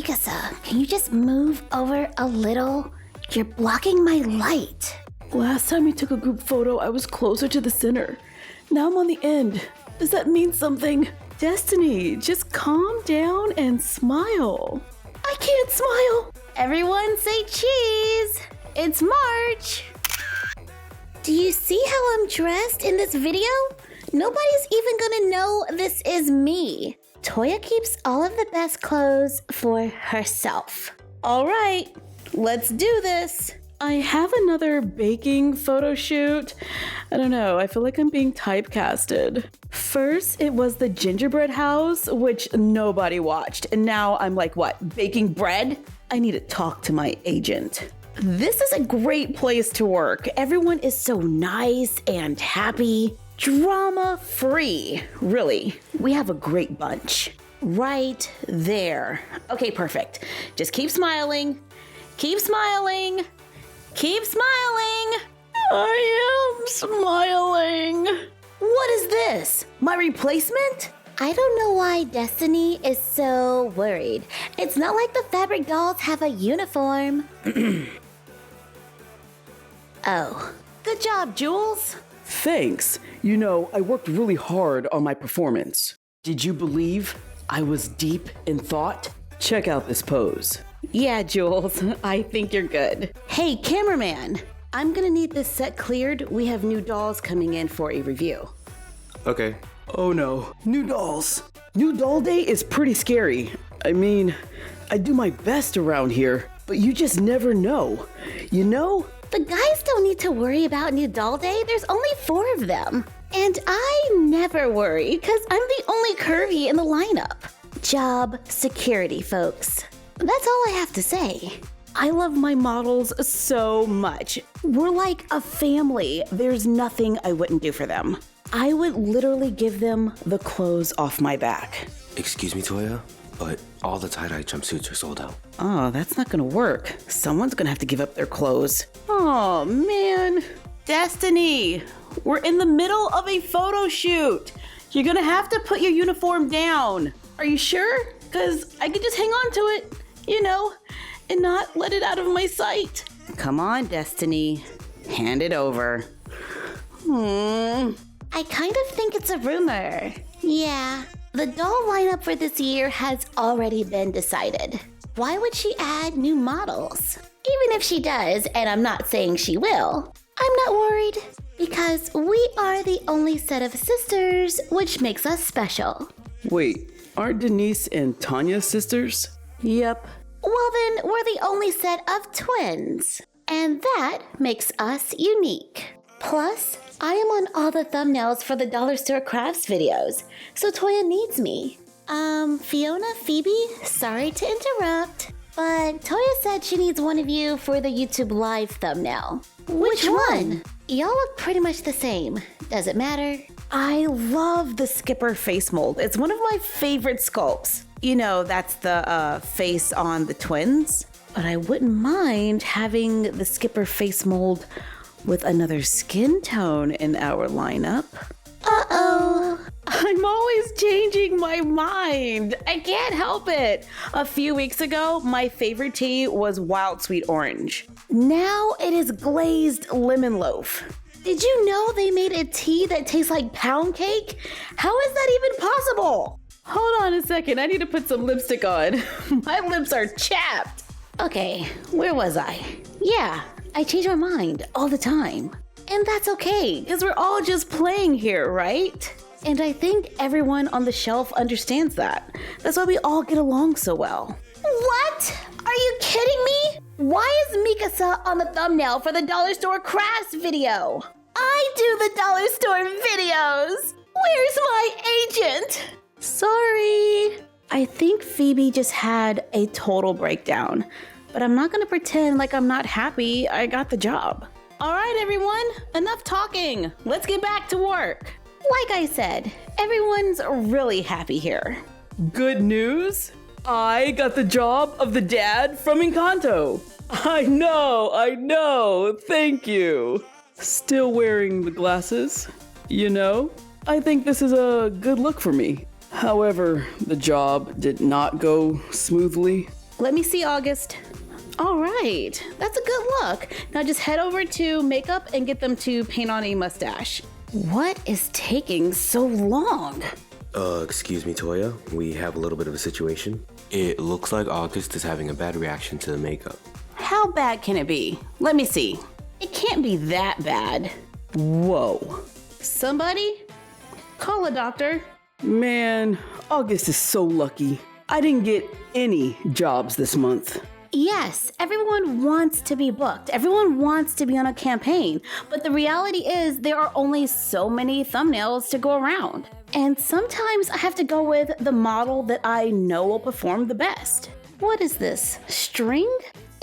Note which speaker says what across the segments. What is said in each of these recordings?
Speaker 1: Mikasa, can you just move over a little? You're blocking my light.
Speaker 2: Last time we took a group photo, I was closer to the center. Now I'm on the end. Does that mean something? Destiny, just calm down and smile. I can't smile.
Speaker 1: Everyone say cheese. It's March. Do you see how I'm dressed in this video? Nobody's even gonna know this is me. Toya keeps all of the best clothes for herself. All right, let's do this.
Speaker 2: I have another baking photo shoot. I don't know, I feel like I'm being typecasted. First, it was the gingerbread house, which nobody watched. And now I'm like, what, baking bread? I need to talk to my agent. This is a great place to work. Everyone is so nice and happy. Drama-free, really. We have a great bunch. Right there. Okay, perfect. Just keep smiling. Keep smiling. Keep smiling. I am smiling.
Speaker 1: What is this? My replacement? I don't know why Destiny is so worried. It's not like the fabric dolls have a uniform. Oh. Good job, Jules.
Speaker 3: Thanks. You know, I worked really hard on my performance. Did you believe I was deep in thought? Check out this pose.
Speaker 2: Yeah, Jules, I think you're good.
Speaker 1: Hey, cameraman. I'm gonna need this set cleared. We have new dolls coming in for a review.
Speaker 4: Okay.
Speaker 3: Oh no, new dolls. New doll day is pretty scary. I mean, I do my best around here, but you just never know. You know?
Speaker 1: The guys don't need to worry about new doll day. There's only 4 of them. And I never worry because I'm the only curvy in the lineup. Job security, folks. That's all I have to say.
Speaker 2: I love my models so much. We're like a family. There's nothing I wouldn't do for them. I would literally give them the clothes off my back.
Speaker 4: Excuse me, Toya, but all the tie-dye jumpsuits are sold out.
Speaker 2: Oh, that's not gonna work. Someone's gonna have to give up their clothes. Oh, man. Destiny, we're in the middle of a photo shoot. You're gonna have to put your uniform down. Are you sure? Because I could just hang on to it, you know, and not let it out of my sight.
Speaker 1: Come on, Destiny. Hand it over. I kind of think it's a rumor. Yeah, the doll lineup for this year has already been decided. Why would she add new models? Even if she does, and I'm not saying she will, I'm not worried. Because we are the only set of sisters, which makes us special.
Speaker 3: Wait, aren't Denise and Tanya sisters?
Speaker 2: Yep.
Speaker 1: Well then, we're the only set of twins. And that makes us unique. Plus, I am on all the thumbnails for the Dollar Store Crafts videos, so Toya needs me. Fiona, Phoebe, sorry to interrupt, but Toya said she needs one of you for the YouTube Live thumbnail. Which one? Y'all look pretty much the same. Does it matter?
Speaker 2: I love the Skipper face mold. It's one of my favorite sculpts. You know, that's the face on the twins. But I wouldn't mind having the Skipper face mold with another skin tone in our lineup.
Speaker 1: Uh-oh.
Speaker 2: I'm always changing my mind. I can't help it. A few weeks ago, my favorite tea was wild sweet orange. Now it is glazed lemon loaf. Did you know they made a tea that tastes like pound cake? How is that even possible? Hold on a second, I need to put some lipstick on. My lips are chapped.
Speaker 1: Okay, where was I? Yeah, I change my mind all the time.
Speaker 2: And that's okay, because we're all just playing here, right? And I think everyone on the shelf understands that. That's why we all get along so well.
Speaker 1: What? Are you kidding me? Why is Mikasa on the thumbnail for the Dollar Store Crafts video? I do the Dollar Store videos. Where's my agent?
Speaker 2: Sorry. I think Phoebe just had a total breakdown, but I'm not gonna pretend like I'm not happy. I got the job. All right, everyone, enough talking. Let's get back to work. Like I said, everyone's really happy here.
Speaker 3: Good news? I got the job of the dad from Encanto. I know, thank you. Still wearing the glasses, you know? I think this is a good look for me. However, the job did not go smoothly.
Speaker 2: Let me see, August. All right, that's a good look. Now just head over to makeup and get them to paint on a mustache. What is taking so long?
Speaker 4: Excuse me, Toya. We have a little bit of a situation. It looks like August is having a bad reaction to the makeup.
Speaker 2: How bad can it be? Let me see. It can't be that bad.
Speaker 3: Whoa.
Speaker 2: Somebody? Call a doctor.
Speaker 3: Man, August is so lucky. I didn't get any jobs this month.
Speaker 2: Yes, everyone wants to be booked. Everyone wants to be on a campaign. But the reality is there are only so many thumbnails to go around. And sometimes I have to go with the model that I know will perform the best. What is this? String?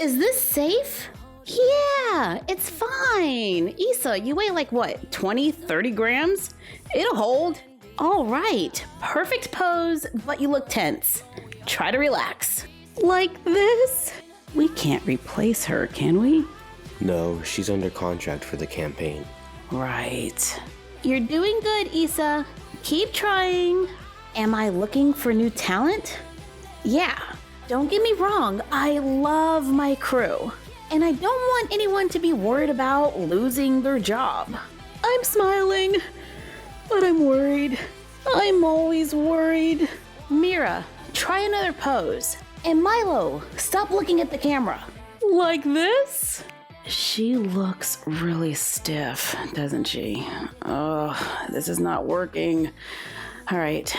Speaker 2: Is this safe? Yeah, it's fine. Issa, you weigh like what, 20, 30 grams? It'll hold. All right, perfect pose, but you look tense. Try to relax. Like this? We can't replace her, can we?
Speaker 4: No, she's under contract for the campaign.
Speaker 2: Right. You're doing good, Issa. Keep trying. Am I looking for new talent? Yeah. Don't get me wrong, I love my crew. And I don't want anyone to be worried about losing their job.
Speaker 3: I'm smiling, but I'm worried. I'm always worried.
Speaker 2: Mira, try another pose. And Milo, stop looking at the camera.
Speaker 3: Like this?
Speaker 2: She looks really stiff, doesn't she? Oh, this is not working. All right,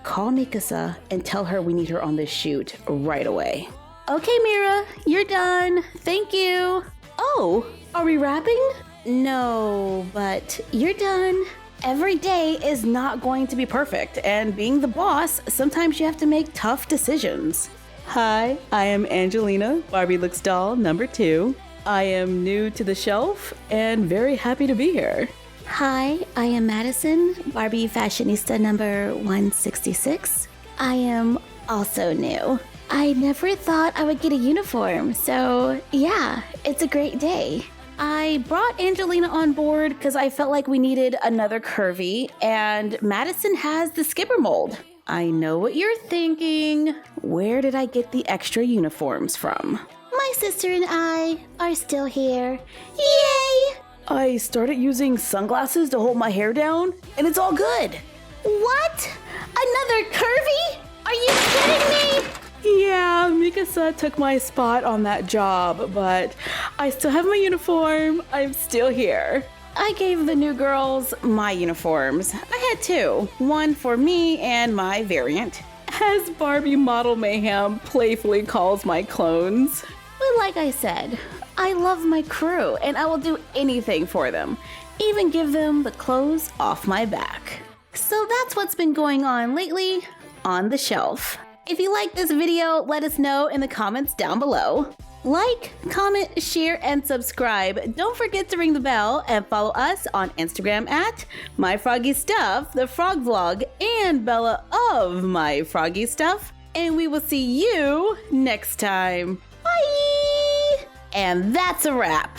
Speaker 2: call Mikasa and tell her we need her on this shoot right away. Okay, Mira, you're done. Thank you. Oh, are we wrapping? No, but you're done. Every day is not going to be perfect, and being the boss, sometimes you have to make tough decisions.
Speaker 3: Hi, I am Angelina, Barbie Looks Doll number 2. I am new to the shelf and very happy to be here.
Speaker 1: Hi, I am Madison, Barbie Fashionista number 166. I am also new. I never thought I would get a uniform, so yeah, it's a great day.
Speaker 2: I brought Angelina on board because I felt like we needed another curvy, and Madison has the skipper mold. I know what you're thinking. Where did I get the extra uniforms from?
Speaker 1: My sister and I are still here. Yay!
Speaker 3: I started using sunglasses to hold my hair down, and it's all good.
Speaker 1: What? Another curvy? Are you kidding me?
Speaker 3: Yeah, Mikasa took my spot on that job, but I still have my uniform. I'm still here.
Speaker 2: I gave the new girls my uniforms. I had 2, one for me and my variant.
Speaker 3: As Barbie Model Mayhem playfully calls my clones.
Speaker 2: But like I said, I love my crew and I will do anything for them, even give them the clothes off my back. So that's what's been going on lately on the shelf. If you like this video, let us know in the comments down below. Like, comment, share, and subscribe. Don't forget to ring the bell and follow us on Instagram at MyFroggyStuff, the frog vlog, and Bella of MyFroggyStuff. And we will see you next time. Bye! And that's a wrap.